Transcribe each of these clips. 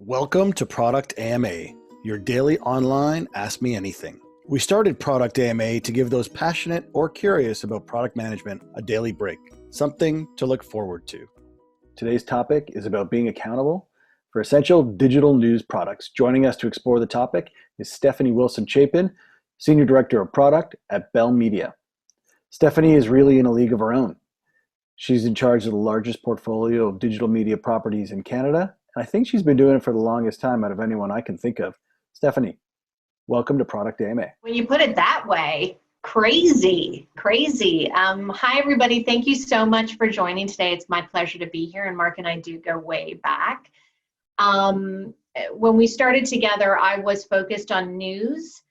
Welcome to Product AMA, your daily online Ask Me Anything. We started Product AMA to give those passionate or curious about product management a daily break, something to look forward to. Today's topic is about being accountable for essential digital news products. Joining us to explore the topic is Stephanie Wilson Chapin, Senior Director of Product at Bell Media. Stephanie is really in a league of her own. She's in charge of the largest portfolio of digital media properties in Canada. I think she's been doing it for the longest time out of anyone I can think of. Stephanie, welcome to Product AMA. When you put it that way, crazy. Hi, everybody. Thank you so much for joining today. It's my pleasure to be here, and Mark and I do go way back. When we started together, I was focused on news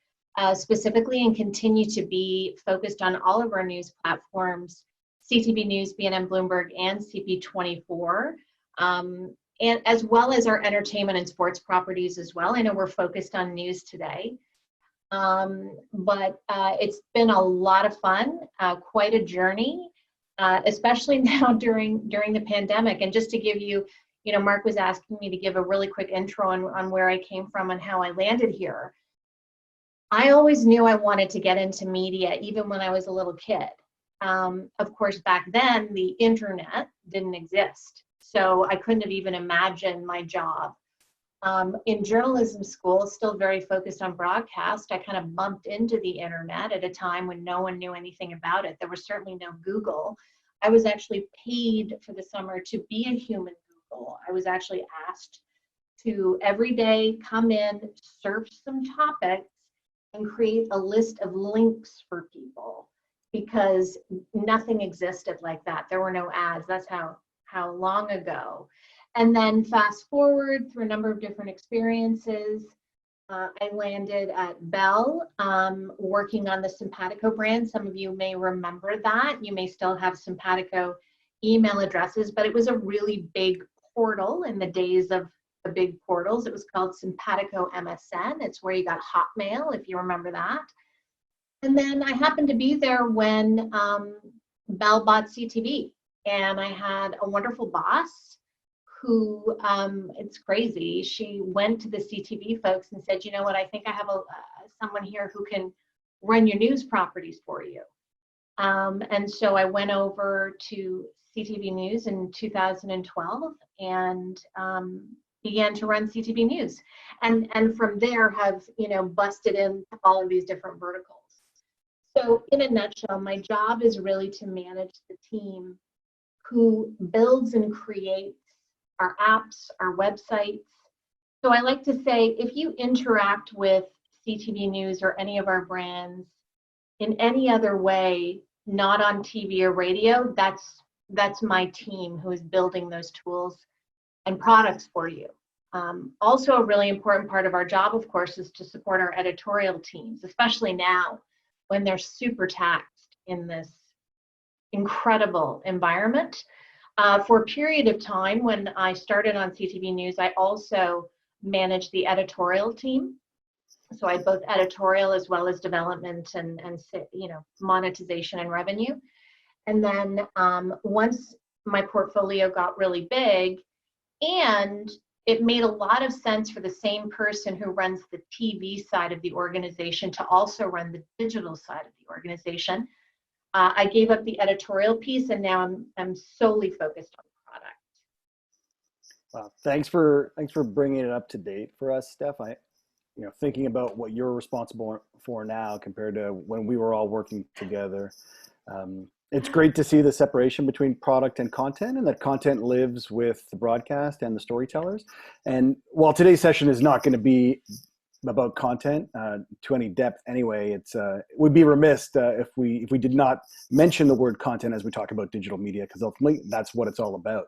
specifically and continue to be focused on all of our news platforms, CTV News, BNN Bloomberg, and CP24. And as well as our entertainment and sports properties as well. I know we're focused on news today, but it's been a lot of fun, quite a journey, especially now during the pandemic. And just to give you, Mark was asking me to give a really quick intro on where I came from and how I landed here. I always knew I wanted to get into media, even when I was a little kid. Of course, back then, the internet didn't exist. So I couldn't have even imagined my job. In journalism school, still very focused on broadcast, I kind of bumped into the internet at a time when no one knew anything about it. There was certainly no Google. I was actually paid for the summer to be a human Google. I was actually asked to every day come in, surf some topics, and create a list of links for people, because nothing existed like that. There were no ads. That's how long ago. And then fast forward through a number of different experiences, I landed at Bell, working on the Simpatico brand. Some of you may remember that. You may still have Simpatico email addresses, but it was a really big portal in the days of the big portals. It was called Simpatico MSN. It's where you got Hotmail, if you remember that. And then I happened to be there when Bell bought CTV. And I had a wonderful boss who, it's crazy, she went to the CTV folks and said, you know what, I think I have someone here who can run your news properties for you. And so I went over to CTV News in 2012 and began to run CTV News. And from there have, busted in all of these different verticals. So in a nutshell, my job is really to manage the team who builds and creates our apps, our websites. So I like to say, if you interact with CTV News or any of our brands in any other way, not on TV or radio, that's my team who is building those tools and products for you. Also, a really important part of our job, of course, is to support our editorial teams, especially now when they're super taxed in this incredible environment. For a period of time when I started on CTV News, I also managed the editorial team. So I had both editorial as well as development and monetization and revenue. And then once my portfolio got really big, and it made a lot of sense for the same person who runs the TV side of the organization to also run the digital side of the organization. I gave up the editorial piece, and now I'm solely focused on product. Well, thanks for bringing it up to date for us, Steph. Thinking about what you're responsible for now compared to when we were all working together, it's great to see the separation between product and content, and that content lives with the broadcast and the storytellers. And while today's session is not going to be about content to any depth anyway, it would be remiss if we did not mention the word content as we talk about digital media, because ultimately that's what it's all about.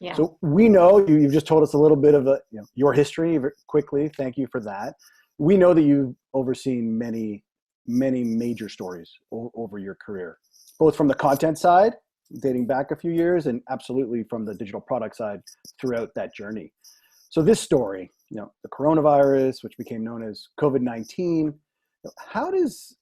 Yeah. So we know you've just told us a little bit of your history quickly. Thank you for that. We know that you've overseen many major stories over your career, both from the content side, dating back a few years, and absolutely from the digital product side throughout that journey. So this story, the coronavirus, which became known as COVID-19, how does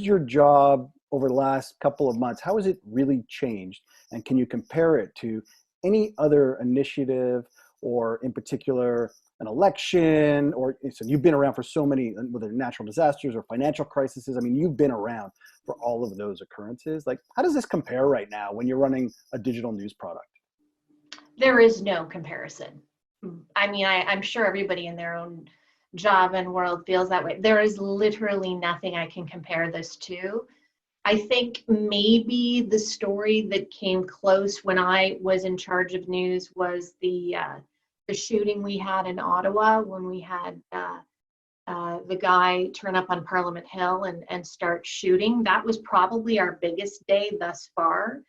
your job over the last couple of months, how has it really changed? And can you compare it to any other initiative or in particular an election, or so you've been around for so many, whether natural disasters or financial crises. I mean, you've been around for all of those occurrences. Like, how does this compare right now when you're running a digital news product? There is no comparison. I mean, I'm sure everybody in their own job and world feels that way. There is literally nothing I can compare this to. I think maybe the story that came close when I was in charge of news was the shooting we had in Ottawa when we had the guy turn up on Parliament Hill and start shooting. That was probably our biggest day thus far.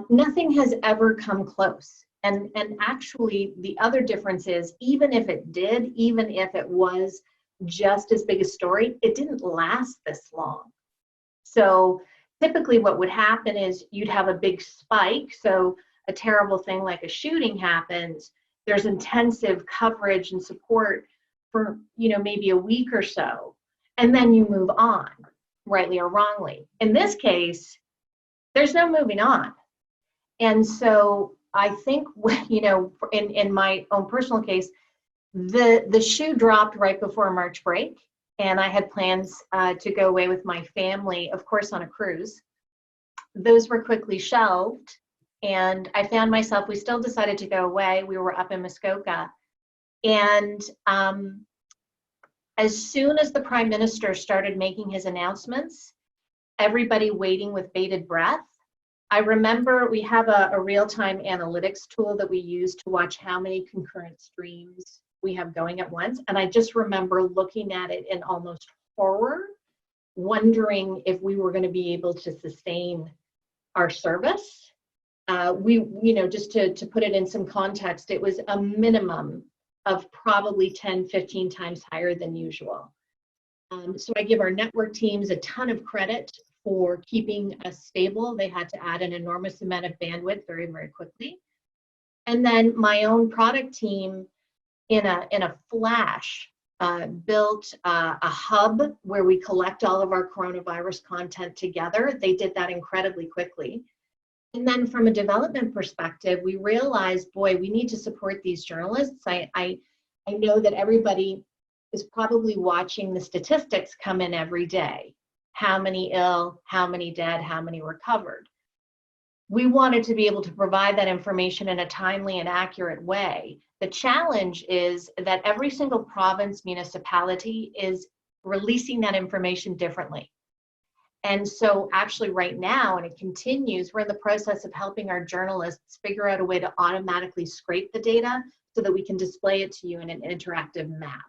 Nothing has ever come close. And actually, the other difference is, even if it did, even if it was just as big a story, it didn't last this long. So typically what would happen is you'd have a big spike. So a terrible thing like a shooting happens, there's intensive coverage and support for, maybe a week or so, and then you move on, rightly or wrongly. In this case, there's no moving on. And so I think, in my own personal case, the shoe dropped right before March break, and I had plans to go away with my family, of course, on a cruise. Those were quickly shelved, and I found myself, we still decided to go away. We were up in Muskoka, and as soon as the Prime Minister started making his announcements, everybody waiting with bated breath. I remember we have a real-time analytics tool that we use to watch how many concurrent streams we have going at once. And I just remember looking at it in almost horror, wondering if we were going to be able to sustain our service. Just to put it in some context, it was a minimum of probably 10, 15 times higher than usual. So I give our network teams a ton of credit for keeping us stable. They had to add an enormous amount of bandwidth very, very quickly. And then my own product team, in a flash, built a hub where we collect all of our coronavirus content together. They did that incredibly quickly. And then from a development perspective, we realized, boy, we need to support these journalists. I know that everybody is probably watching the statistics come in every day. How many ill, how many dead, how many recovered. We wanted to be able to provide that information in a timely and accurate way. The challenge is that every single province, municipality is releasing that information differently. And so actually right now, and it continues, we're in the process of helping our journalists figure out a way to automatically scrape the data so that we can display it to you in an interactive map.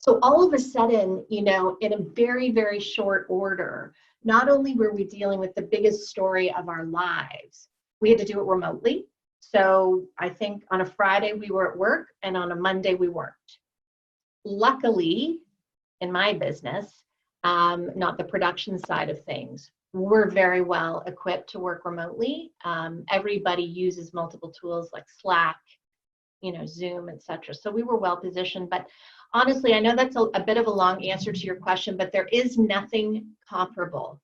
So all of a sudden, in a very, very short order, not only were we dealing with the biggest story of our lives, we had to do it remotely. So I think on a Friday we were at work, and on a Monday we weren't. Luckily, in my business, not the production side of things, we're very well equipped to work remotely. Everybody uses multiple tools like Slack, Zoom, etc. So we were well positioned. But honestly, I know that's a bit of a long answer to your question, but there is nothing comparable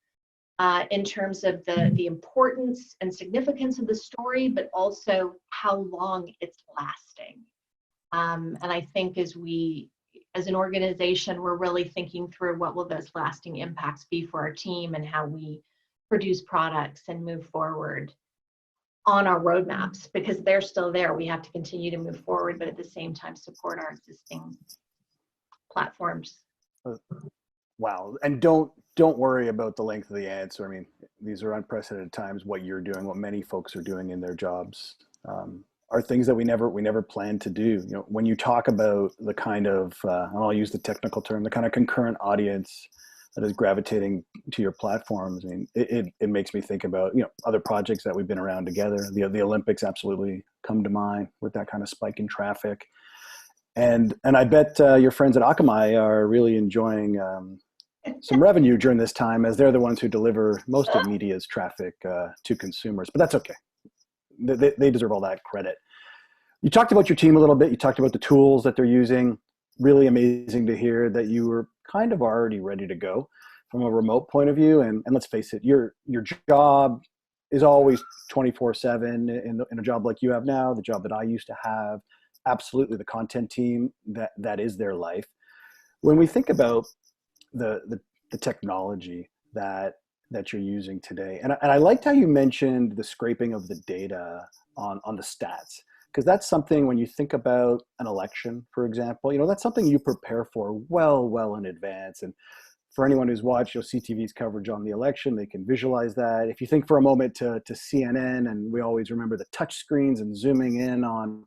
in terms of the importance and significance of the story, but also how long it's lasting. And I think as an organization, we're really thinking through what will those lasting impacts be for our team and how we produce products and move forward on our roadmaps, because they're still there. We have to continue to move forward, but at the same time support our existing platforms. Wow. And don't worry about the length of the answer. I mean, these are unprecedented times. What you're doing, what many folks are doing in their jobs, are things that we never planned to do. When you talk about the kind of, and I'll use the technical term, the kind of concurrent audience that is gravitating to your platforms, I mean, it makes me think about, other projects that we've been around together. The Olympics absolutely come to mind with that kind of spike in traffic. And I bet your friends at Akamai are really enjoying some revenue during this time, as they're the ones who deliver most of media's traffic to consumers. But that's okay. They deserve all that credit. You talked about your team a little bit. You talked about the tools that they're using. Really amazing to hear that you were kind of already ready to go from a remote point of view. And let's face it, your job is always 24/7 in a job like you have now, the job that I used to have. absolutely the content team that is their life. When we think about the technology that you're using today, and I liked how you mentioned the scraping of the data on the stats, because that's something when you think about an election, for example, that's something you prepare for well in advance. And for anyone who's watched CTV's coverage on the election, they can visualize that. If you think for a moment to CNN, and we always remember the touch screens and zooming in on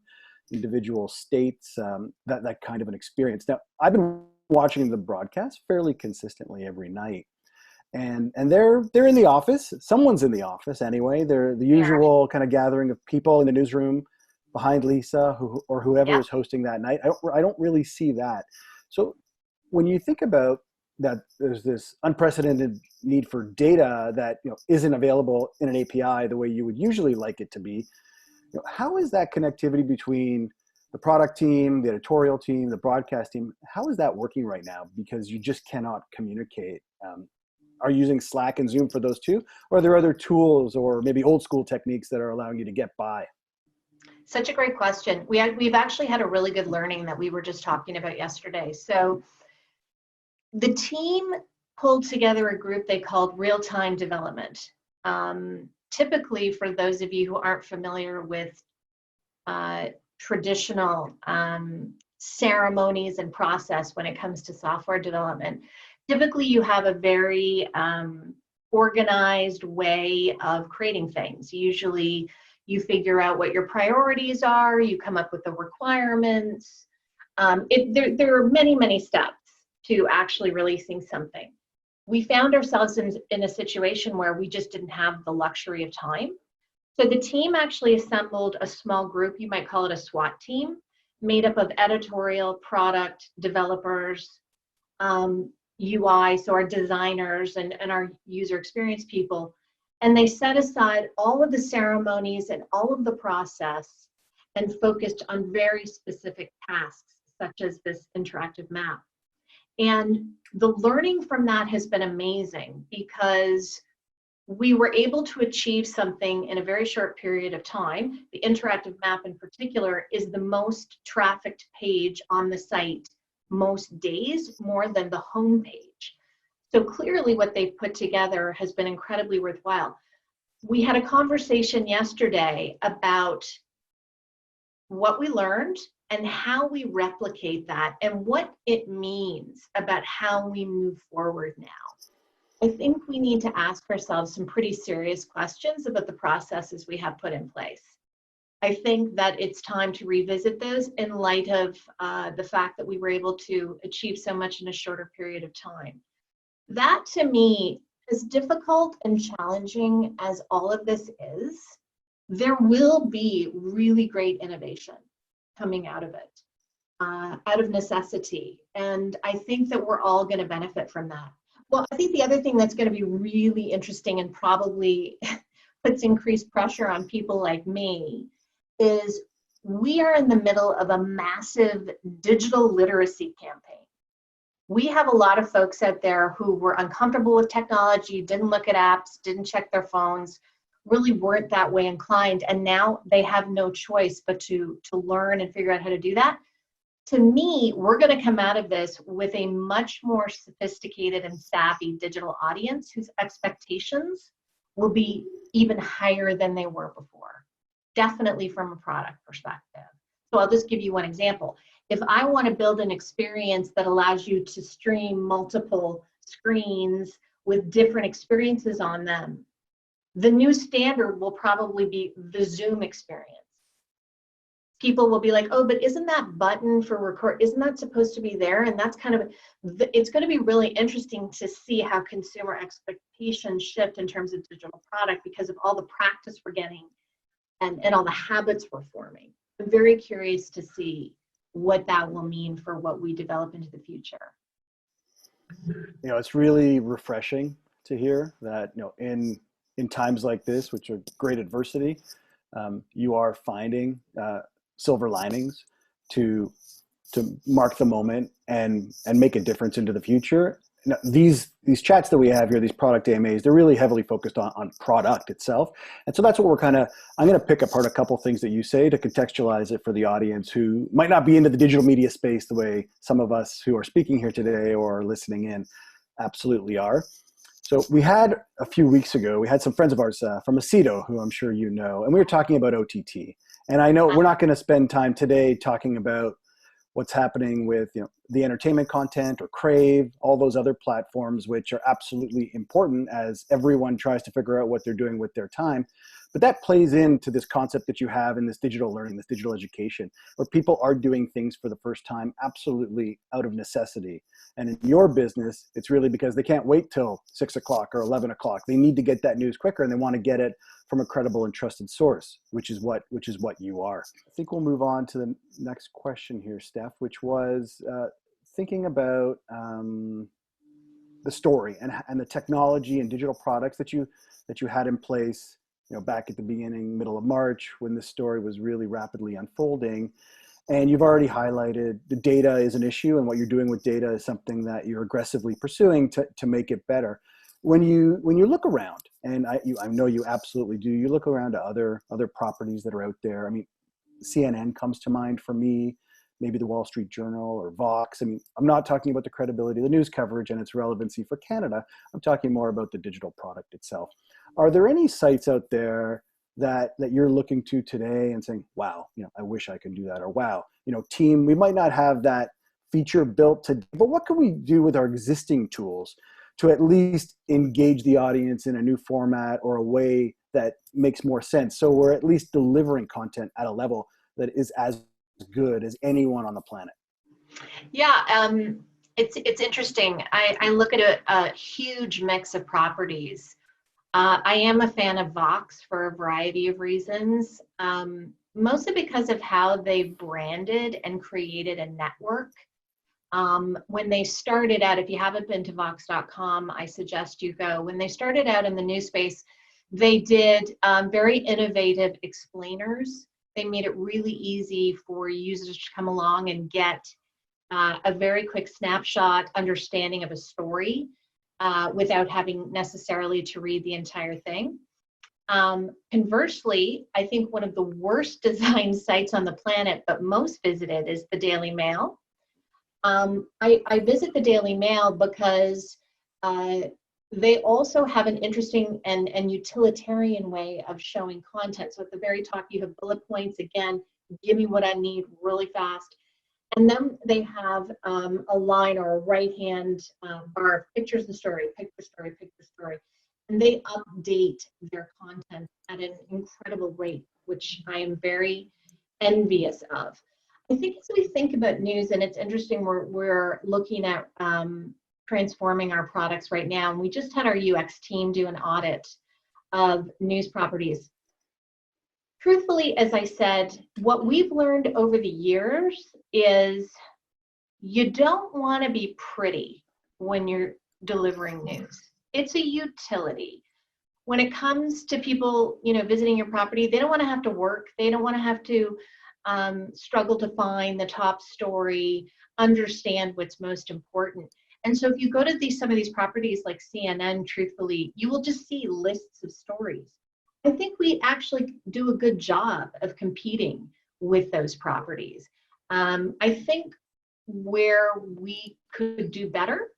individual states, that kind of an experience. Now, I've been watching the broadcast fairly consistently every night, and they're in the office. Someone's in the office anyway. They're the usual kind of gathering of people in the newsroom behind Lisa or whoever is hosting that night. I don't really see that. So when you think about that, there's this unprecedented need for data that isn't available in an API the way you would usually like it to be. How is that connectivity between the product team, the editorial team, the broadcast team? How is that working right now? Because you just cannot communicate. Are you using Slack and Zoom for those two? Or are there other tools or maybe old school techniques that are allowing you to get by? Such a great question. We've actually had a really good learning that we were just talking about yesterday. So the team pulled together a group they called real-time development. Typically, for those of you who aren't familiar with traditional ceremonies and process when it comes to software development, typically you have a very organized way of creating things. Usually you figure out what your priorities are, you come up with the requirements. There are many steps to actually releasing something. We found ourselves in a situation where we just didn't have the luxury of time. So the team actually assembled a small group, you might call it a SWAT team, made up of editorial, product, developers, UI, so our designers and our user experience people. And they set aside all of the ceremonies and all of the process and focused on very specific tasks, such as this interactive map. And the learning from that has been amazing because we were able to achieve something in a very short period of time. The interactive map in particular is the most trafficked page on the site most days, more than the home page. So clearly what they've put together has been incredibly worthwhile. We had a conversation yesterday about what we learned and how we replicate that and what it means about how we move forward now. I think we need to ask ourselves some pretty serious questions about the processes we have put in place. I think that it's time to revisit those in light of the fact that we were able to achieve so much in a shorter period of time. That, to me, as difficult and challenging as all of this is, there will be really great innovation coming out of it, out of necessity. And I think that we're all going to benefit from that. Well, I think the other thing that's going to be really interesting and probably puts increased pressure on people like me is we are in the middle of a massive digital literacy campaign. We have a lot of folks out there who were uncomfortable with technology, didn't look at apps, didn't check their phones, really weren't that way inclined, and now they have no choice but to learn and figure out how to do that. To me, we're going to come out of this with a much more sophisticated and savvy digital audience whose expectations will be even higher than they were before, definitely from a product perspective. So I'll just give you one example. If I want to build an experience that allows you to stream multiple screens with different experiences on them, the new standard will probably be the Zoom experience. People will be like, oh, but isn't that button for record, isn't that supposed to be there? And that's kind of, it's going to be really interesting to see how consumer expectations shift in terms of digital product because of all the practice we're getting and all the habits we're forming. I'm very curious to see what that will mean for what we develop into the future. It's really refreshing to hear that, in times like this, which are great adversity, you are finding silver linings to mark the moment and make a difference into the future. these chats that we have here, these product AMAs, they're really heavily focused on product itself. And so that's what I'm going to pick apart a couple things that you say to contextualize it for the audience who might not be into the digital media space the way some of us who are speaking here today or listening in absolutely are. So we had a few weeks ago, we had some friends of ours from Aceto, who I'm sure you know, and we were talking about OTT. And I know we're not going to spend time today talking about what's happening with the entertainment content or Crave, all those other platforms, which are absolutely important as everyone tries to figure out what they're doing with their time. But that plays into this concept that you have in this digital learning, this digital education, where people are doing things for the first time absolutely out of necessity. And in your business, it's really because they can't wait till 6 o'clock or 11 o'clock. They need to get that news quicker, and they want to get it from a credible and trusted source, which is what you are. I think we'll move on to the next question here, Steph, which was thinking about the story and the technology and digital products that you had in place, back at the beginning, middle of March, when this story was really rapidly unfolding. And you've already highlighted the data is an issue, and what you're doing with data is something that you're aggressively pursuing to make it better. When you look around, and I know you absolutely do, you look around to other properties that are out there. I mean, CNN comes to mind for me, maybe the Wall Street Journal or Vox. I mean, I'm not talking about the credibility of the news coverage and its relevancy for Canada. I'm talking more about the digital product itself. Are there any sites out there that you're looking to today and saying, wow, I wish I could do that, or wow, team, we might not have that feature built today, but what can we do with our existing tools to at least engage the audience in a new format or a way that makes more sense? So we're at least delivering content at a level that is as good as anyone on the planet. Yeah, it's interesting. I look at a huge mix of properties. I am a fan of Vox for a variety of reasons, mostly because of how they branded and created a network. When they started out, if you haven't been to Vox.com, I suggest you go. When they started out in the news space, they did very innovative explainers. They made it really easy for users to come along and get a very quick snapshot understanding of a story without having necessarily to read the entire thing. Conversely, I think one of the worst designed sites on the planet, but most visited, is the Daily Mail. I visit the Daily Mail because they also have an interesting and utilitarian way of showing content. So at the very top, you have bullet points. Again, give me what I need really fast. And then they have a line or a right-hand bar of pictures the story, pick the story, pick the story. And they update their content at an incredible rate, which I am very envious of. I think as we think about news, and it's interesting, we're looking at transforming our products right now. And we just had our UX team do an audit of news properties. Truthfully, as I said, what we've learned over the years is you don't want to be pretty when you're delivering news. It's a utility. When it comes to people, visiting your property, they don't want to have to work. They don't want to have to struggle to find the top story, understand what's most important. And so if you go to some of these properties like CNN, truthfully, you will just see lists of stories. I think we actually do a good job of competing with those properties. I think where we could do better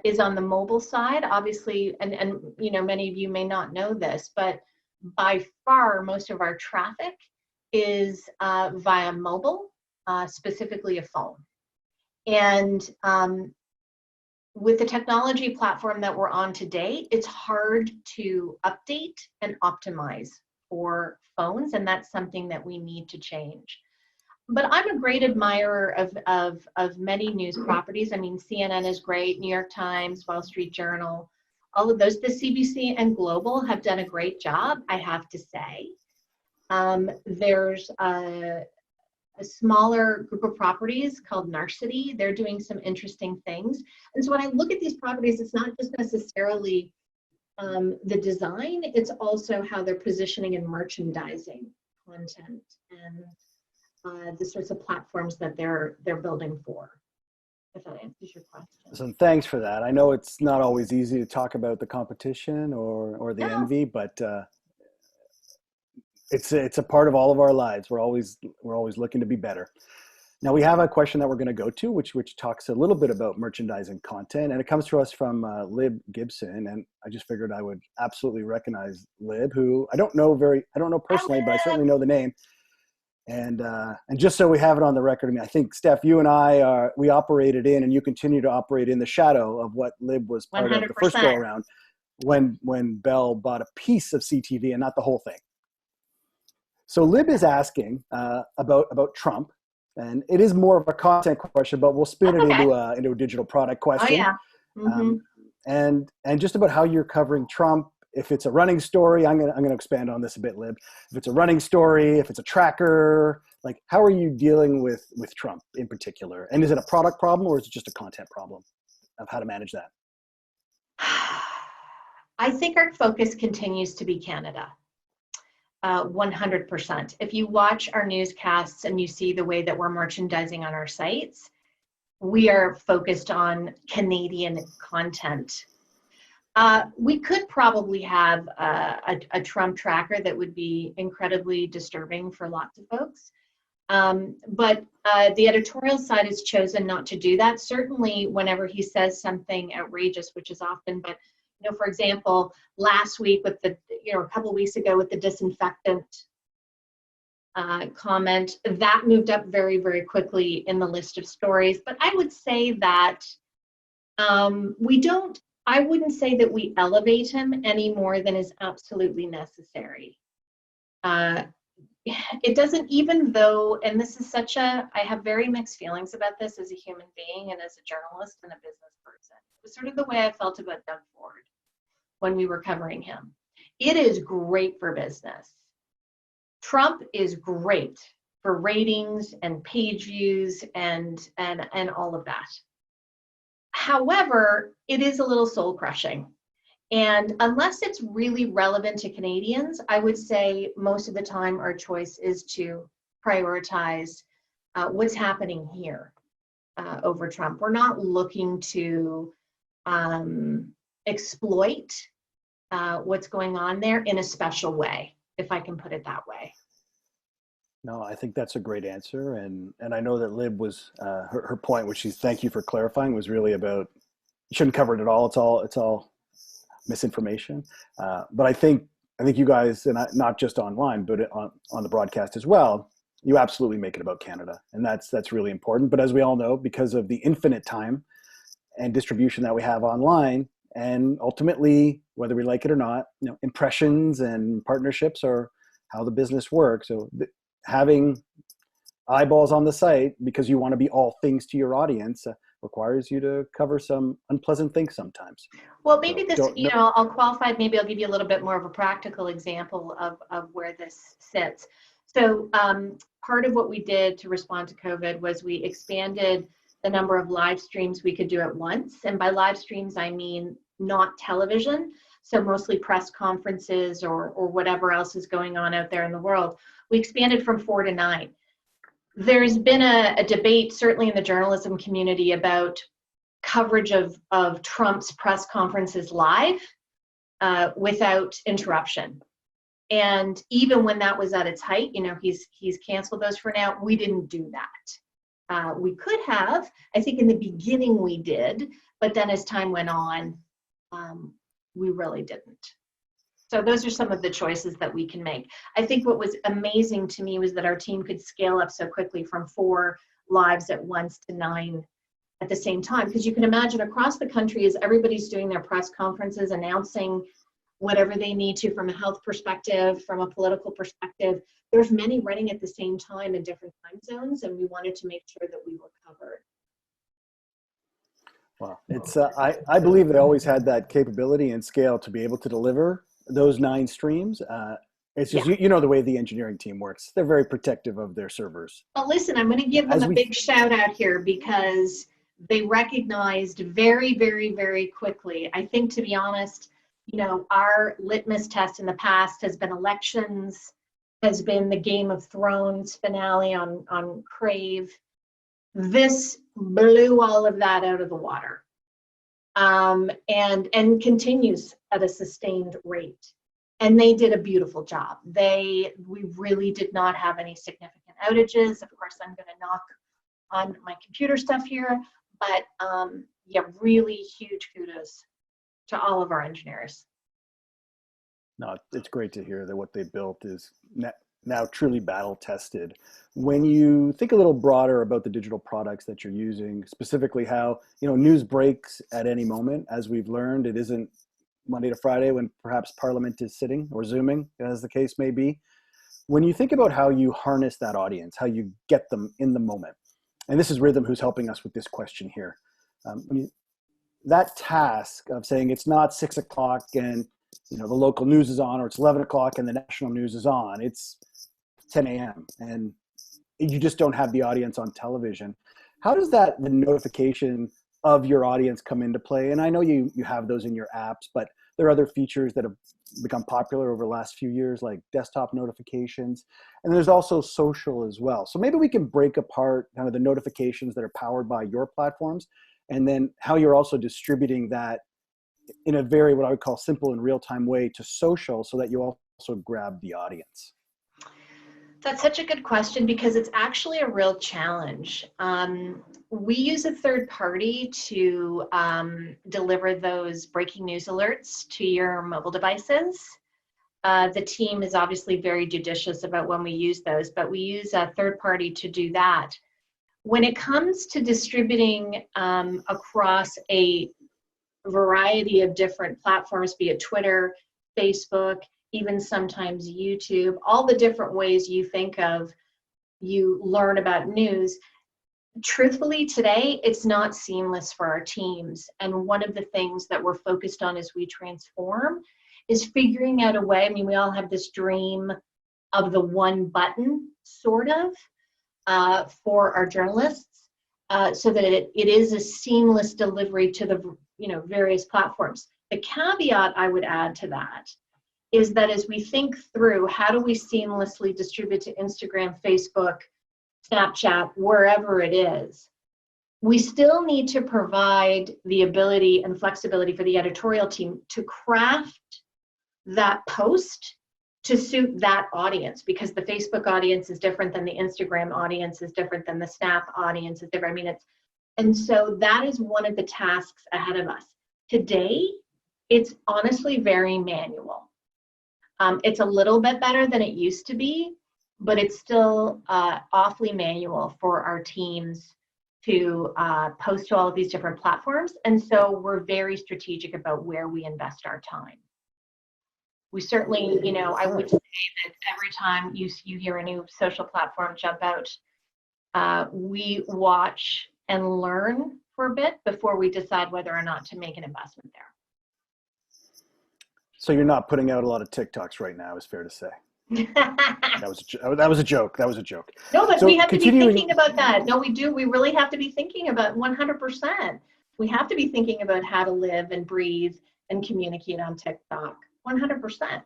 is on the mobile side, obviously, and many of you may not know this, but by far most of our traffic is via mobile, specifically a phone. And with the technology platform that we're on today, it's hard to update and optimize for phones, and that's something that we need to change. But I'm a great admirer of many news properties. I mean, CNN is great, New York Times, Wall Street Journal, all of those. The CBC and Global have done a great job, I have to say. There's a smaller group of properties called Narcity. They're doing some interesting things. And so when I look at these properties, it's not just necessarily the design, it's also how they're positioning and merchandising content and the sorts of platforms that they're building for. if that answers your question. So thanks for that. I know it's not always easy to talk about the competition or the No. envy, but it's a part of all of our lives. We're always looking to be better. Now we have a question that we're going to go to, which talks a little bit about merchandising content, and it comes to us from Lib Gibson. And I just figured I would absolutely recognize Lib, who I don't know personally, but I certainly know the name. And just so we have it on the record, I mean, I think Steph, you and we operated in, and you continue to operate in the shadow of what Lib was part 100%. of the first go around, when Bell bought a piece of CTV and not the whole thing. So Lib is asking about Trump. And it is more of a content question, but we'll spin it into a digital product question. Oh, yeah. Mm-hmm. And just about how you're covering Trump. If it's a running story, I'm gonna expand on this a bit, Lib. If it's a running story, if it's a tracker, like how are you dealing with Trump in particular? And is it a product problem or is it just a content problem of how to manage that? I think our focus continues to be Canada. 100%. If you watch our newscasts and you see the way that we're merchandising on our sites, we are focused on Canadian content. We could probably have a Trump tracker that would be incredibly disturbing for lots of folks. But the editorial side has chosen not to do that. Certainly whenever he says something outrageous, which is often, but for example, last week with a couple of weeks ago with the disinfectant comment, that moved up very, very quickly in the list of stories. But I would say that I wouldn't say that we elevate him any more than is absolutely necessary. It doesn't, even though, and this is I have very mixed feelings about this as a human being and as a journalist and a business person. It was sort of the way I felt about Doug Ford when we were covering him. It is great for business. Trump is great for ratings and page views and all of that. However, it is a little soul crushing. And unless it's really relevant to Canadians, I would say most of the time our choice is to prioritize what's happening here over Trump. We're not looking to exploit what's going on there in a special way, if I can put it that way. No, I think that's a great answer. And I know that Lib was, her point, which thank you for clarifying, was really about, you shouldn't cover it at all. It's all misinformation. But I think you guys, and not just online, but on the broadcast as well, you absolutely make it about Canada. And that's really important. But as we all know, because of the infinite time and distribution that we have online, and ultimately, whether we like it or not, impressions and partnerships are how the business works. So having eyeballs on the site because you want to be all things to your audience requires you to cover some unpleasant things sometimes. Well, maybe I'll qualify, maybe I'll give you a little bit more of a practical example of where this sits. So part of what we did to respond to COVID was we expanded the number of live streams we could do at once. And by live streams, I mean not television. So mostly press conferences or whatever else is going on out there in the world. We expanded from 4 to 9. There's been a debate, certainly in the journalism community, about coverage of Trump's press conferences live without interruption. And even when that was at its height, he's canceled those for now. We didn't do that. We could have. I think in the beginning we did, but then as time went on, we really didn't. So those are some of the choices that we can make. I think what was amazing to me was that our team could scale up so quickly from 4 lives at once to 9 at the same time. Because you can imagine across the country, as everybody's doing their press conferences, announcing whatever they need to from a health perspective, from a political perspective, there's many running at the same time in different time zones, and we wanted to make sure that we were covered. Well, it's I believe they always had that capability and scale to be able to deliver those 9 streams. It's just, you know the way the engineering team works. They're very protective of their servers. Well, listen, I'm going to give them a big shout out here because they recognized very, very, very quickly. I think, to be honest, our litmus test in the past has been elections, has been the Game of Thrones finale on Crave. This blew all of that out of the water, and continues at a sustained rate. And they did a beautiful job. We really did not have any significant outages. Of course, I'm going to knock on my computer stuff here, but yeah, really huge kudos to all of our engineers. No, it's great to hear that what they built is now truly battle tested. When you think a little broader about the digital products that you're using, specifically how, news breaks at any moment, as we've learned, it isn't Monday to Friday when perhaps Parliament is sitting or Zooming, as the case may be. When you think about how you harness that audience, how you get them in the moment, and this is Rhythm who's helping us with this question here. That task of saying it's not 6 o'clock and the local news is on, or it's 11 o'clock and the national news is on, it's 10 a.m. and you just don't have the audience on television. How does the notification of your audience come into play? And I know you have those in your apps, but there are other features that have become popular over the last few years, like desktop notifications. And there's also social as well. So maybe we can break apart kind of the notifications that are powered by your platforms, and then how you're also distributing that in a very, what I would call, simple and real-time way to social, so that you also grab the audience. That's such a good question, because it's actually a real challenge. We use a third party to deliver those breaking news alerts to your mobile devices. The team is obviously very judicious about when we use those, but we use a third party to do that. When it comes to distributing across a variety of different platforms, be it Twitter, Facebook, even sometimes YouTube, all the different ways you think of, you learn about news. Truthfully, today, it's not seamless for our teams. And one of the things that we're focused on as we transform is figuring out a way. I mean, we all have this dream of the one button, sort of, for our journalists, so that it is a seamless delivery to the various platforms. The caveat I would add to that is that as we think through how do we seamlessly distribute to Instagram, Facebook, Snapchat, wherever it is, we still need to provide the ability and flexibility for the editorial team to craft that post to suit that audience, because the Facebook audience is different than the Instagram audience, is different than the Snap audience, is different. I mean, and so that is one of the tasks ahead of us. Today, it's honestly very manual. It's a little bit better than it used to be, but it's still awfully manual for our teams to post to all of these different platforms. And so we're very strategic about where we invest our time. We certainly, I would say that every time you hear a new social platform jump out, we watch and learn for a bit before we decide whether or not to make an investment there. So you're not putting out a lot of TikToks right now, is fair to say. That was a joke. No, but we have to be thinking about that. No, we do. We really have to be thinking about 100%. We have to be thinking about how to live and breathe and communicate on TikTok. 100%.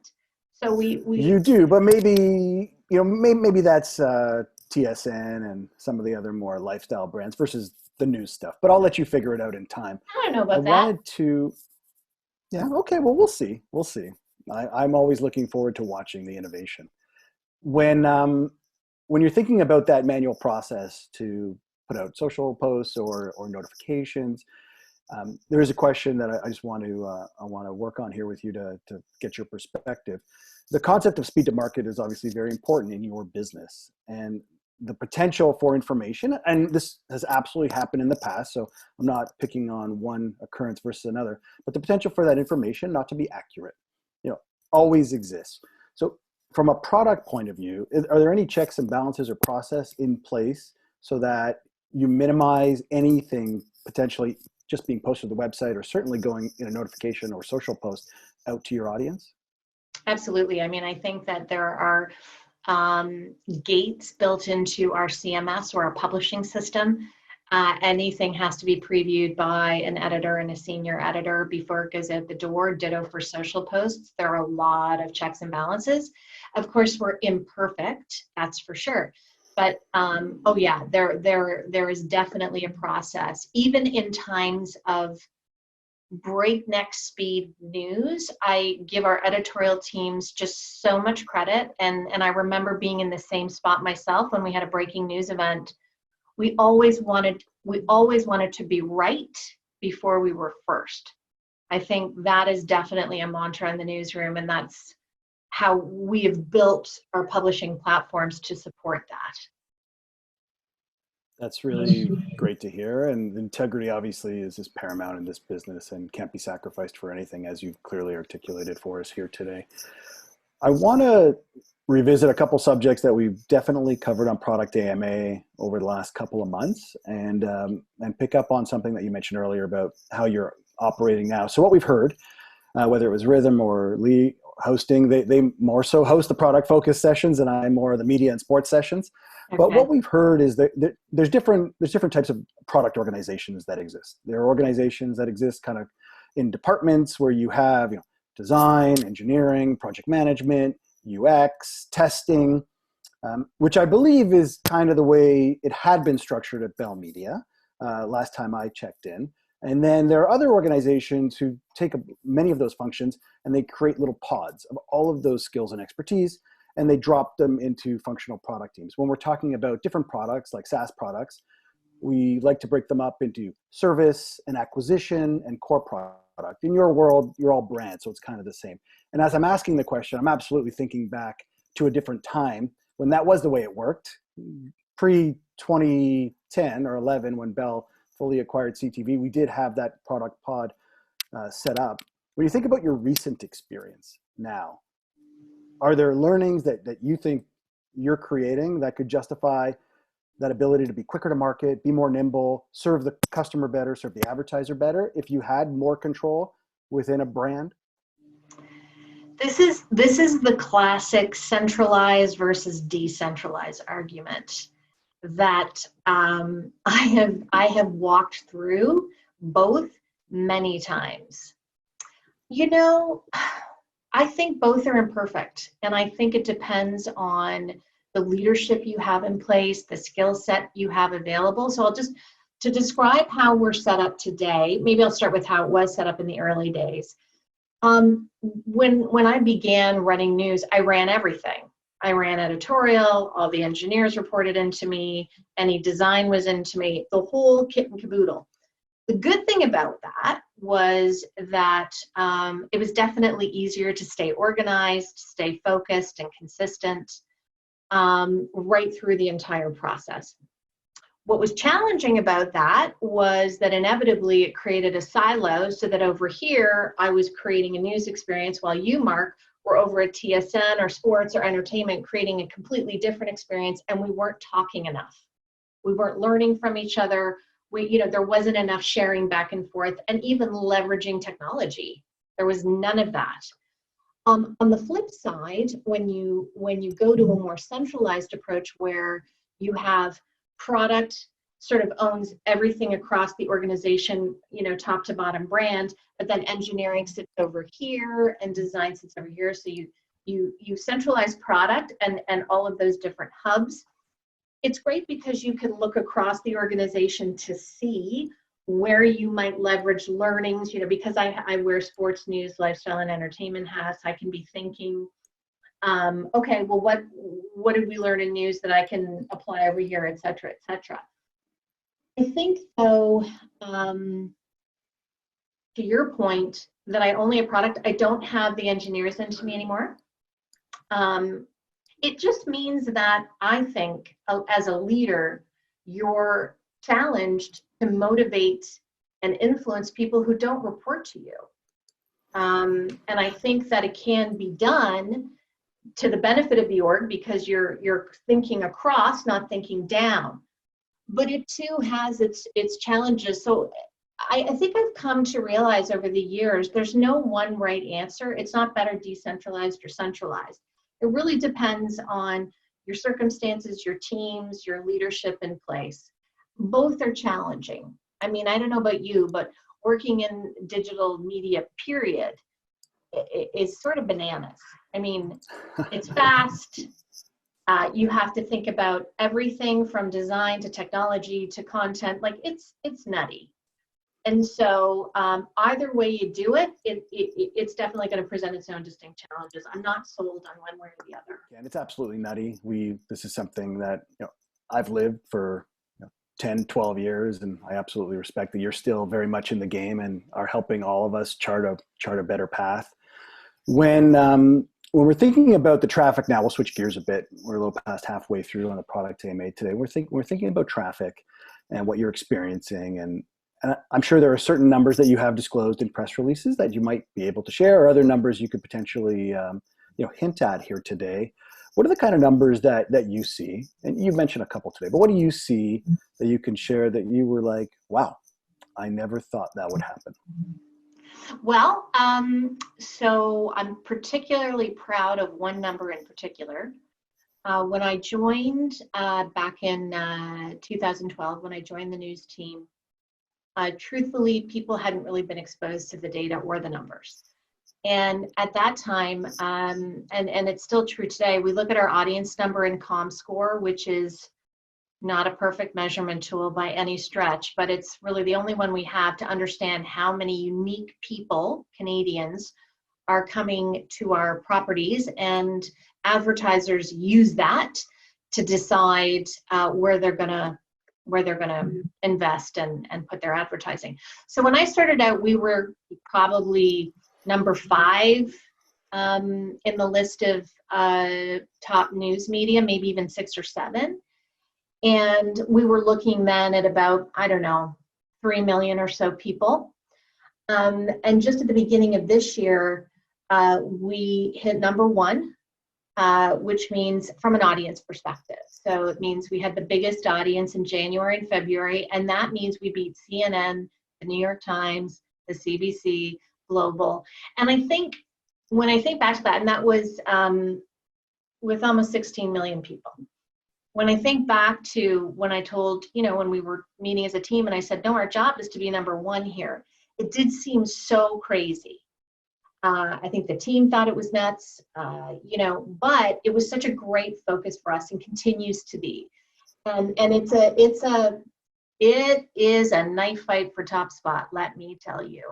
So you do, but maybe maybe that's TSN and some of the other more lifestyle brands versus the news stuff. But I'll let you figure it out in time. I don't know about that. Wanted to. Yeah. Okay. Well, we'll see. I'm always looking forward to watching the innovation. When you're thinking about that manual process to put out social posts or notifications, there is a question that I just want to work on here with you to get your perspective. The concept of speed to market is obviously very important in your business, and the potential for information, and this has absolutely happened in the past, so I'm not picking on one occurrence versus another, but the potential for that information not to be accurate, always exists. So from a product point of view, are there any checks and balances or process in place so that you minimize anything potentially just being posted to the website, or certainly going in a notification or social post out to your audience? Absolutely. I mean, I think that there are gates built into our CMS or our publishing system. Anything has to be previewed by an editor and a senior editor before it goes out the door. Ditto for social posts. There are a lot of checks and balances. Of course, we're imperfect, that's for sure. But oh yeah, there is definitely a process. Even in times of breakneck speed news, I give our editorial teams just so much credit. And I remember being in the same spot myself when we had a breaking news event. We always wanted to be right before we were first. I think that is definitely a mantra in the newsroom, and that's how we have built our publishing platforms to support that. That's really great to hear. And integrity obviously is paramount in this business and can't be sacrificed for anything, as you've clearly articulated for us here today. I want to revisit a couple subjects that we've definitely covered on Product AMA over the last couple of months, and pick up on something that you mentioned earlier about how you're operating now. So what we've heard, whether it was Rhythm or Lee hosting, they more so host the product focused sessions, and I'm more of the media and sports sessions. Okay. But what we've heard is that there's different types of product organizations that exist. There are organizations that exist kind of in departments where you have, design, engineering, project management, UX, testing, which I believe is kind of the way it had been structured at Bell Media last time I checked in. And then there are other organizations who take many of those functions and they create little pods of all of those skills and expertise, and they drop them into functional product teams. When we're talking about different products like SaaS products, we like to break them up into service and acquisition and core product. In your world, you're all brand, so it's kind of the same. And as I'm asking the question, I'm absolutely thinking back to a different time when that was the way it worked, pre-2010 or 11, when Bell fully acquired CTV. We did have that product pod set up. When you think about your recent experience now, are there learnings that you think you're creating that could justify that ability to be quicker to market, be more nimble, serve the customer better, serve the advertiser better if you had more control within a brand? This is the classic centralized versus decentralized argument that I have walked through both many times. I think both are imperfect, and I think it depends on the leadership you have in place, the skill set you have available. So to describe how we're set up today, maybe I'll start with how it was set up in the early days. When I began running news, I ran everything. I ran editorial, all the engineers reported into me, any design was into me, the whole kit and caboodle. The good thing about that was that it was definitely easier to stay organized, stay focused and consistent right through the entire process. What was challenging about that was that inevitably it created a silo, so that over here I was creating a news experience while you, Mark, were over at TSN or sports or entertainment creating a completely different experience, and we weren't talking enough. We weren't learning from each other. There wasn't enough sharing back and forth, and even leveraging technology. There was none of that. On the flip side, when you go to a more centralized approach where you have product sort of owns everything across the organization, top to bottom brand, but then engineering sits over here and design sits over here. So you centralize product and all of those different hubs. It's great because you can look across the organization to see where you might leverage learnings, because I wear sports news, lifestyle, and entertainment hats. I can be thinking, okay, well, what did we learn in news that I can apply over here, et cetera, et cetera. I think, though, to your point, that I only a product, I don't have the engineers into me anymore. It just means that I think as a leader, you're challenged to motivate and influence people who don't report to you. And I think that it can be done to the benefit of the org because you're thinking across, not thinking down. But it too has its challenges. So I think I've come to realize over the years, there's no one right answer. It's not better decentralized or centralized. It really depends on your circumstances, your teams, your leadership in place. Both are challenging. I mean, I don't know about you, but working in digital media, period, is sort of bananas. I mean, it's fast, You have to think about everything from design to technology to content. Like it's nutty. And so either way you do it, it's definitely going to present its own distinct challenges. I'm not sold on one way or the other. And it's absolutely nutty. This is something that I've lived for 10, 12 years, and I absolutely respect that you're still very much in the game and are helping all of us chart a better path. When we're thinking about the traffic now, we'll switch gears a bit. We're a little past halfway through on the product AMA today. We're thinking about traffic and what you're experiencing, and I'm sure there are certain numbers that you have disclosed in press releases that you might be able to share, or other numbers you could potentially hint at here today. What are the kind of numbers that you see? And you mentioned a couple today, but what do you see that you can share that you were like, wow, I never thought that would happen? Well, so I'm particularly proud of one number in particular. When I joined back in 2012, when I joined the news team, truthfully, people hadn't really been exposed to the data or the numbers. And at that time, and it's still true today, we look at our audience number in ComScore, which is not a perfect measurement tool by any stretch, but it's really the only one we have to understand how many unique people, Canadians, are coming to our properties, and advertisers use that to decide where they're gonna invest and put their advertising. So when I started out, we were probably number 5 in the list of top news media, maybe even 6 or 7. And we were looking then at about, 3 million or so people. And just at the beginning of this year, we hit number 1, which means from an audience perspective. So it means we had the biggest audience in January and February, and that means we beat CNN, the New York Times, the CBC, Global. And I think when I think back to that, and that was with almost 16 million people. When I think back to when I told, when we were meeting as a team and I said, no, our job is to be number 1 here, it did seem so crazy. I think the team thought it was nuts, but it was such a great focus for us and continues to be. And it is a knife fight for top spot, let me tell you.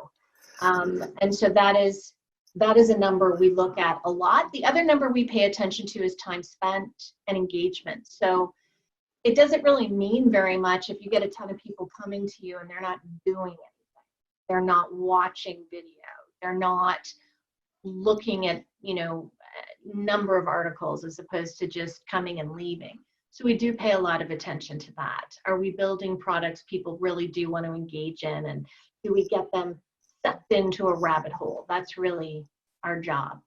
And so that is a number we look at a lot. The other number we pay attention to is time spent and engagement. So it doesn't really mean very much if you get a ton of people coming to you and they're not doing anything. They're not watching video. They're not looking at, number of articles as opposed to just coming and leaving. So we do pay a lot of attention to that. Are we building products people really do want to engage in? And do we get them sucked into a rabbit hole? That's really our job.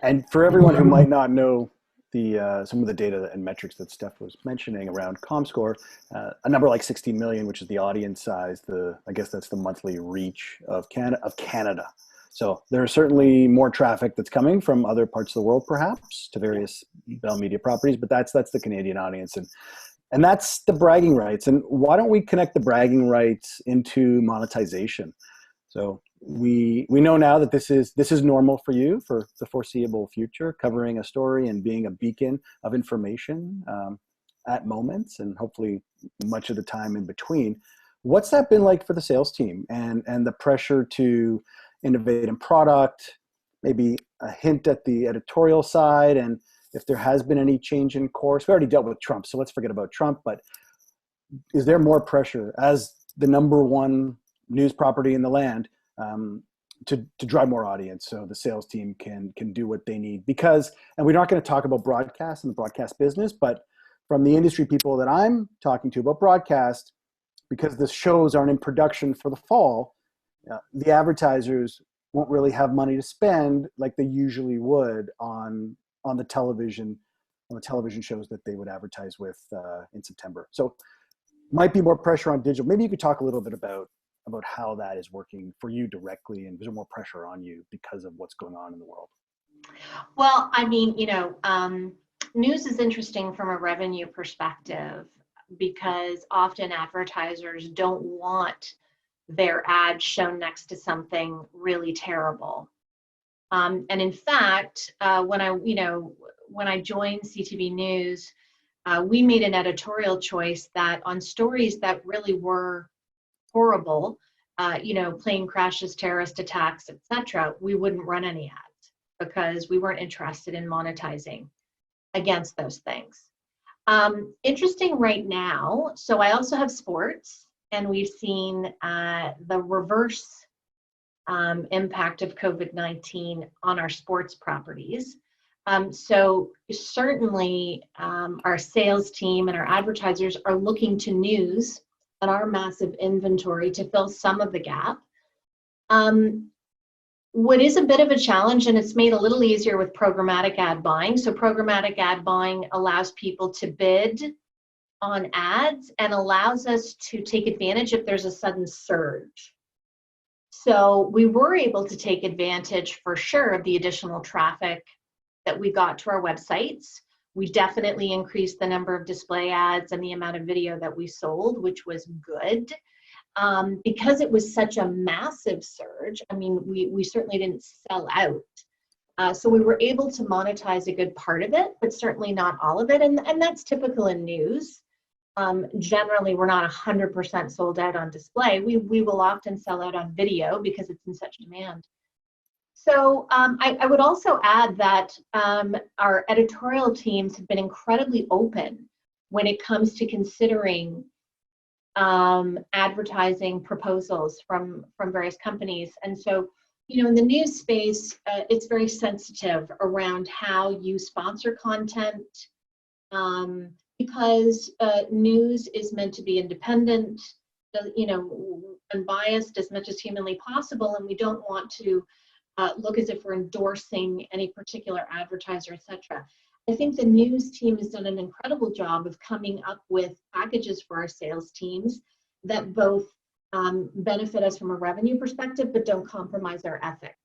And for everyone who might not know some of the data and metrics that Steph was mentioning around ComScore, a number like 16 million, which is the audience size, I guess that's the monthly reach of Canada. So there's certainly more traffic that's coming from other parts of the world, perhaps, to various Bell Media properties, but that's the Canadian audience. And that's the bragging rights. And why don't we connect the bragging rights into monetization? So we know now that this is normal for you for the foreseeable future, covering a story and being a beacon of information at moments, and hopefully much of the time in between. What's that been like for the sales team and the pressure to innovate in product, maybe a hint at the editorial side, and if there has been any change in course? We already dealt with Trump, so let's forget about Trump, but is there more pressure as the number 1 news property in the land to drive more audience so the sales team can do what they need? Because, and we're not going to talk about broadcast and the broadcast business, but from the industry people that I'm talking to about broadcast, because the shows aren't in production for the fall, the advertisers won't really have money to spend like they usually would on the television shows that they would advertise with in September. So might be more pressure on digital. Maybe you could talk a little bit about how that is working for you directly, and is there more pressure on you because of what's going on in the world? Well, I mean, news is interesting from a revenue perspective because often advertisers don't want their ad shown next to something really terrible. And in fact, when when I joined CTV News, we made an editorial choice that on stories that really were horrible, plane crashes, terrorist attacks, etc., we wouldn't run any ads because we weren't interested in monetizing against those things. Interesting right now, so I also have sports, and we've seen the reverse impact of COVID-19 on our sports properties. So certainly our sales team and our advertisers are looking to news and our massive inventory to fill some of the gap. What is a bit of a challenge, and it's made a little easier with programmatic ad buying. So programmatic ad buying allows people to bid on ads and allows us to take advantage if there's a sudden surge. So we were able to take advantage for sure of the additional traffic that we got to our websites. We definitely increased the number of display ads and the amount of video that we sold, which was good. Because it was such a massive surge, I mean, we certainly didn't sell out. So we were able to monetize a good part of it, but certainly not all of it. And that's typical in news. Generally, we're not 100% sold out on display. We will often sell out on video because it's in such demand. So I would also add that our editorial teams have been incredibly open when it comes to considering advertising proposals from various companies. And so, in the news space, it's very sensitive around how you sponsor content because news is meant to be independent, unbiased as much as humanly possible, and we don't want to look as if we're endorsing any particular advertiser, etc. I think the news team has done an incredible job of coming up with packages for our sales teams that both benefit us from a revenue perspective, but don't compromise our ethics.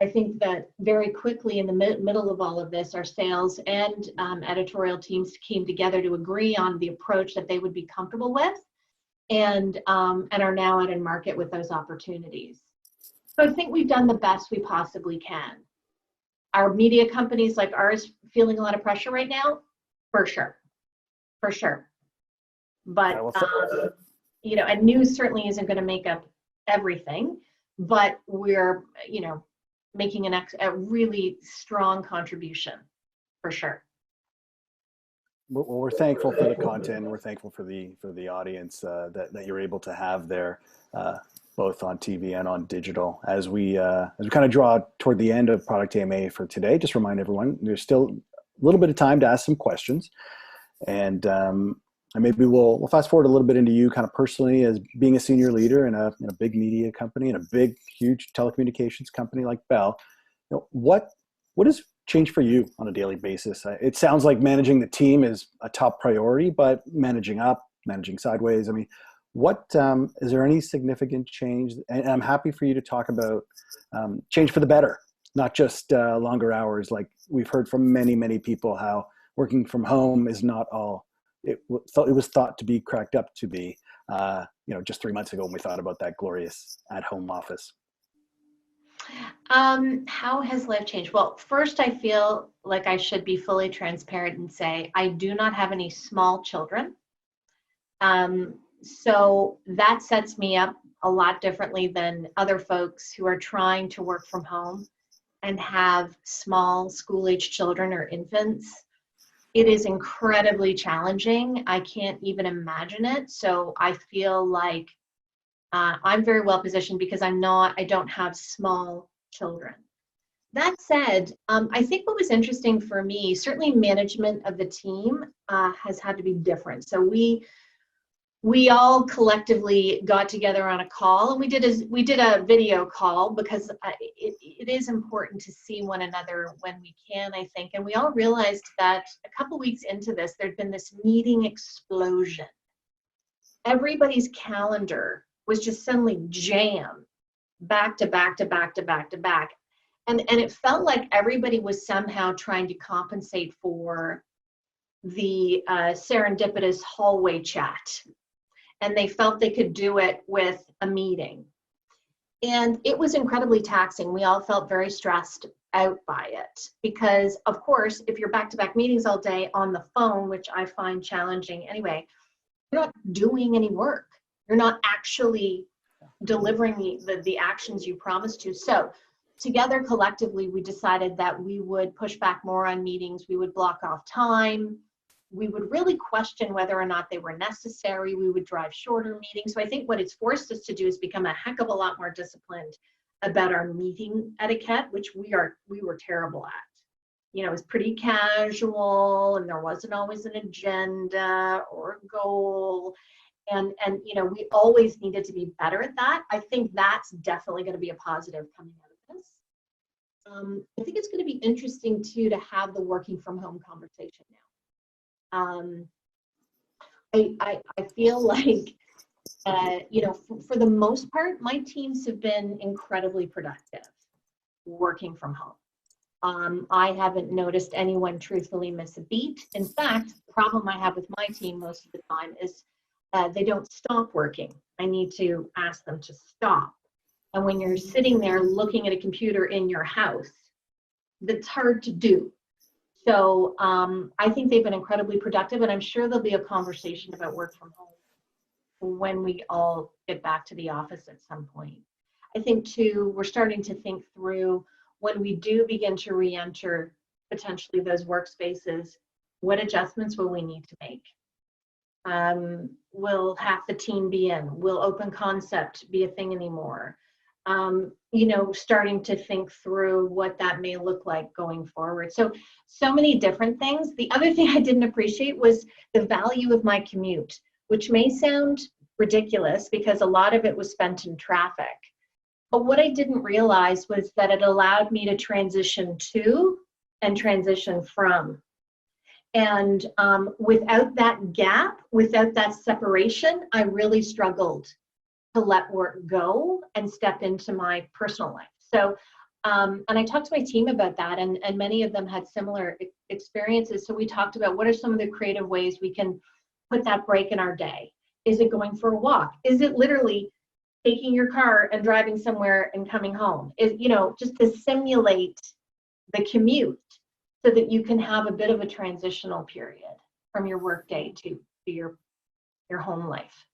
I think that very quickly in the middle of all of this, our sales and editorial teams came together to agree on the approach that they would be comfortable with, and are now out in market with those opportunities. So I think we've done the best we possibly can. Are media companies like ours feeling a lot of pressure right now? For sure. But, and news certainly isn't going to make up everything, but we're, making a really strong contribution, for sure. Well, we're thankful for the content. We're thankful for the audience that you're able to have there, both on TV and on digital. As we kind of draw toward the end of Product AMA for today, just remind everyone there's still a little bit of time to ask some questions, and maybe we'll fast forward a little bit into you kind of personally as being a senior leader in a big media company and a big, huge telecommunications company like Bell. What has changed for you on a daily basis? It sounds like managing the team is a top priority, but managing up, managing sideways. I mean, what is there any significant change? And I'm happy for you to talk about change for the better, not just longer hours. Like we've heard from many people how working from home is not all it was thought to be, cracked up to be, just 3 months ago when we thought about that glorious at-home office. How has life changed? Well, first, I feel like I should be fully transparent and say I do not have any small children. So that sets me up a lot differently than other folks who are trying to work from home and have small school-age children or infants. It is incredibly challenging. I can't even imagine it. So I feel like I'm very well positioned because I don't have small children. That said, I think what was interesting for me, certainly management of the team has had to be different. So we all collectively got together on a call, and we did a video call because it is important to see one another when we can, I think. And we all realized that a couple weeks into this, there'd been this meeting explosion. Everybody's calendar was just suddenly jammed back to back to back to back to back. And it felt like everybody was somehow trying to compensate for the serendipitous hallway chat. And they felt they could do it with a meeting. And it was incredibly taxing. We all felt very stressed out by it because, of course, if you're back-to-back meetings all day on the phone, which I find challenging anyway, you're not doing any work. You're not actually delivering the actions you promised to. So together, collectively, we decided that we would push back more on meetings. We would block off time. We would really question whether or not they were necessary. We would drive shorter meetings. So I think what it's forced us to do is become a heck of a lot more disciplined about our meeting etiquette, which we were terrible at. You know, it was pretty casual, and there wasn't always an agenda or a goal. And you know, we always needed to be better at that. I think that's definitely going to be a positive coming out of this. I think it's going to be interesting too to have the working from home conversation now. I feel like, you know, for the most part, my teams have been incredibly productive working from home. I haven't noticed anyone truthfully miss a beat. In fact, the problem I have with my team most of the time is they don't stop working. I need to ask them to stop. And when you're sitting there looking at a computer in your house, that's hard to do. So I think they've been incredibly productive, and I'm sure there'll be a conversation about work from home when we all get back to the office at some point. I think too, we're starting to think through when we do begin to re-enter potentially those workspaces, what adjustments will we need to make? Will half the team be in? Will open concept be a thing anymore? You know, starting to think through what that may look like going forward. So many different things. The other thing I didn't appreciate was the value of my commute, which may sound ridiculous because a lot of it was spent in traffic. But what I didn't realize was that it allowed me to transition to and transition from. And without that gap, without that separation, I really struggled to let work go and step into my personal life. So, and I talked to my team about that, and many of them had similar experiences. So we talked about what are some of the creative ways we can put that break in our day. Is it going for a walk? Is it literally taking your car and driving somewhere and coming home? Is, you know, just to simulate the commute so that you can have a bit of a transitional period from your work day to your home life.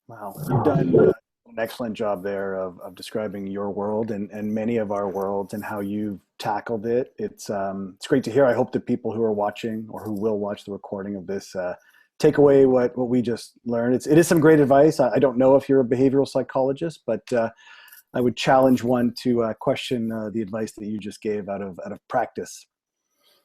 Wow, you've done an excellent job there of describing your world and many of our worlds and how you've tackled it. It's great to hear. I hope that people who are watching or who will watch the recording of this take away what we just learned. It is some great advice. I don't know if you're a behavioral psychologist, but I would challenge one to question the advice that you just gave out of practice.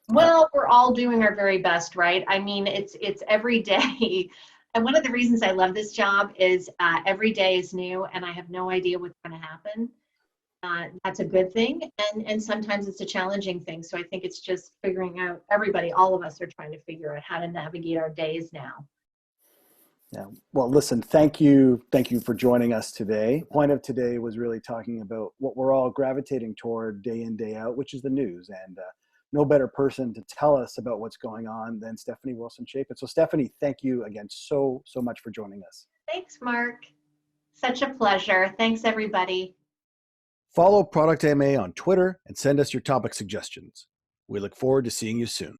Well, we're all doing our very best, right? I mean, it's every day. And one of the reasons I love this job is every day is new and I have no idea what's going to happen. That's a good thing. And sometimes it's a challenging thing. So I think it's just figuring out, everybody, all of us are trying to figure out how to navigate our days now. Yeah. Well, listen, thank you for joining us today. The point of today was really talking about what we're all gravitating toward day in, day out, which is the news. And no better person to tell us about what's going on than Stephanie Wilson Chapin. So Stephanie, thank you again so much for joining us. Thanks, Mark. Such a pleasure. Thanks, everybody. Follow Product AMA on Twitter and send us your topic suggestions. We look forward to seeing you soon.